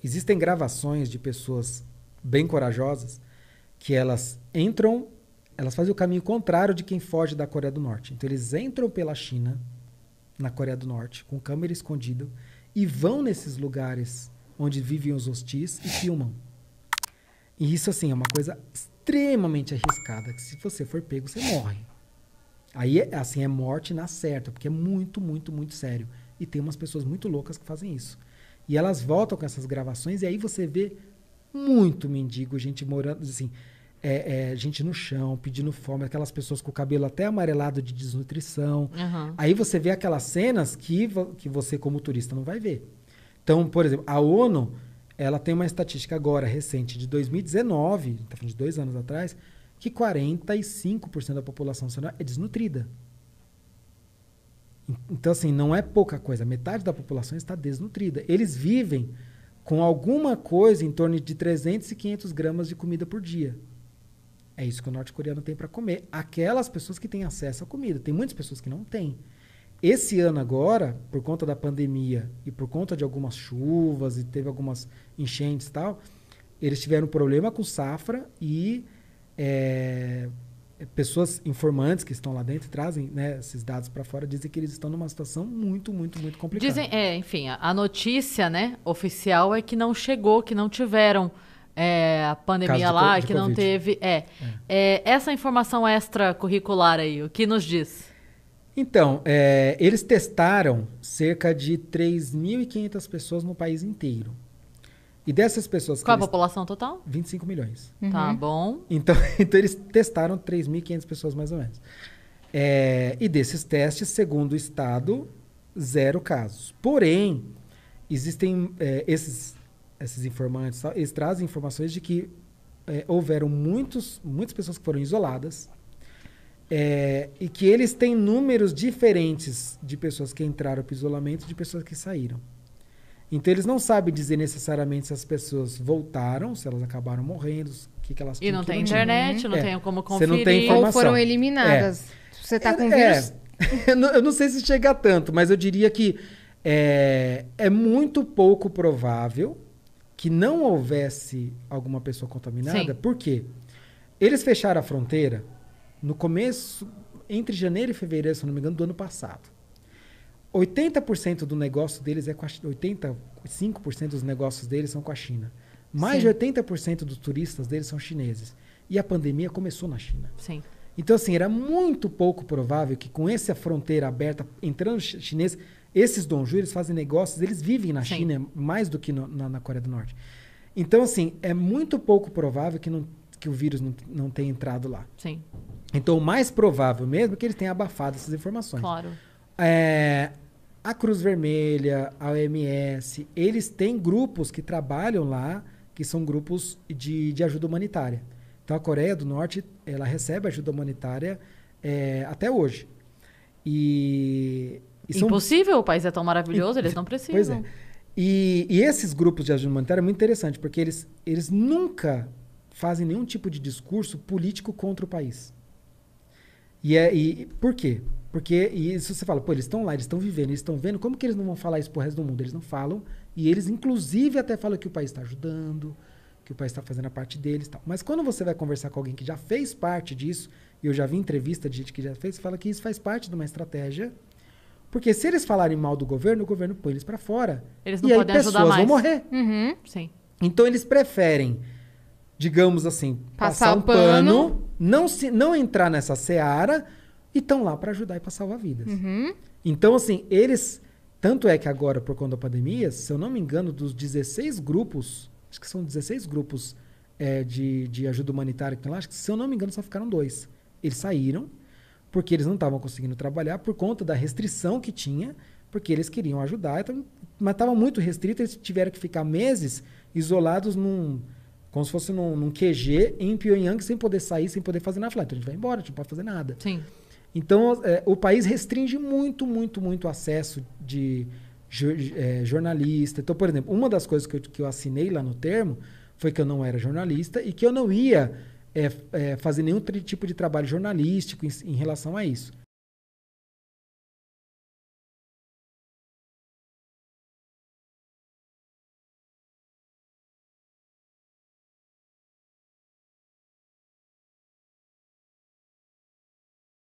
Existem gravações de pessoas bem corajosas que elas entram, elas fazem o caminho contrário de quem foge da Coreia do Norte. Então eles entram pela China, na Coreia do Norte, com câmera escondida, e vão nesses lugares onde vivem os hostis e filmam. E isso, assim, é uma coisa extremamente arriscada, que se você for pego, você morre. Aí, assim, é morte na certa, porque é muito, muito, muito sério. E tem umas pessoas muito loucas que fazem isso. E elas voltam com essas gravações, e aí você vê muito mendigo, gente morando, assim, gente no chão, pedindo fome, aquelas pessoas com o cabelo até amarelado de desnutrição. Uhum. Aí você vê aquelas cenas que você, como turista, não vai ver. Então, por exemplo, a ONU, ela tem uma estatística agora, recente, de 2019, tá falando de 2 anos atrás, que 45% da população é desnutrida. Então, assim, não é pouca coisa. Metade da população está desnutrida. Eles vivem com alguma coisa em torno de 300 e 500 gramas de comida por dia. É isso que o norte-coreano tem para comer. Aquelas pessoas que têm acesso à comida. Tem muitas pessoas que não têm. Esse ano agora, por conta da pandemia e por conta de algumas chuvas e teve algumas enchentes e tal, eles tiveram problema com safra e pessoas informantes que estão lá dentro trazem, né, esses dados para fora, dizem que eles estão numa situação muito, muito, muito complicada. Dizem, enfim, a notícia, né, oficial é que não chegou, que não tiveram a pandemia lá, que não teve. Essa informação extracurricular aí, o que nos diz? Então, eles testaram cerca de 3.500 pessoas no país inteiro. E dessas pessoas... Qual a população total? 25 milhões. Uhum. Tá bom. Então eles testaram 3.500 pessoas mais ou menos. E desses testes, segundo o Estado, 0 casos. Porém, existem esses informantes, eles trazem informações de que houveram muitas pessoas que foram isoladas, e que eles têm números diferentes de pessoas que entraram para o isolamento e de pessoas que saíram. Então, eles não sabem dizer necessariamente se as pessoas voltaram, se elas acabaram morrendo, o que elas tinham. E não tem internet, não tem como conferir. Você não tem informação. Ou foram eliminadas. Você está com vírus... Eu não sei se chega a tanto, mas eu diria que é muito pouco provável que não houvesse alguma pessoa contaminada. Sim. Por quê? Eles fecharam a fronteira no começo, entre janeiro e fevereiro, se não me engano, do ano passado. 80% do negócio deles é com a China. 85% dos negócios deles são com a China. Mais de 80% dos turistas deles são chineses. E a pandemia começou na China. Sim. Então, assim, era muito pouco provável que com essa fronteira aberta, entrando chinês, esses donju, eles fazem negócios, eles vivem na China mais do que na Coreia do Norte. Então, assim, é muito pouco provável que o vírus não tenha entrado lá. Sim. Então, o mais provável mesmo é que eles tenham abafado essas informações. Claro. A Cruz Vermelha, a OMS, eles têm grupos que trabalham lá, que são grupos de ajuda humanitária. Então, a Coreia do Norte, ela recebe ajuda humanitária até hoje. Impossível, o país é tão maravilhoso, eles não precisam. Pois é. E esses grupos de ajuda humanitária é muito interessante, porque eles nunca fazem nenhum tipo de discurso político contra o país. Por quê? Porque isso você fala, eles estão lá, eles estão vivendo, eles estão vendo, como que eles não vão falar isso pro resto do mundo? Eles não falam, e eles inclusive até falam que o país está ajudando, que o país está fazendo a parte deles e tal. Mas quando você vai conversar com alguém que já fez parte disso, e eu já vi entrevista de gente que já fez, você fala que isso faz parte de uma estratégia, porque se eles falarem mal do governo, o governo põe eles para fora. Eles não podem ajudar mais. E aí pessoas vão morrer. Uhum. Sim. Então eles preferem, digamos assim, passar um pano, não entrar nessa seara, e estão lá para ajudar e para salvar vidas. Uhum. Então, assim, eles... Tanto é que agora, por conta da pandemia, se eu não me engano, dos 16 grupos, acho que são 16 grupos de ajuda humanitária que tem lá, acho que, se eu não me engano, só ficaram 2. Eles saíram, porque eles não estavam conseguindo trabalhar por conta da restrição que tinha, porque eles queriam ajudar, mas estava muito restrito, eles tiveram que ficar meses isolados como se fosse num QG em Pyongyang, sem poder sair, sem poder fazer nada. Então a gente vai embora, a gente não pode fazer nada. Sim. Então, o país restringe muito, muito, muito o acesso de jornalista. Então, por exemplo, uma das coisas que eu assinei lá no termo foi que eu não era jornalista e que eu não ia fazer nenhum tipo de trabalho jornalístico em relação a isso.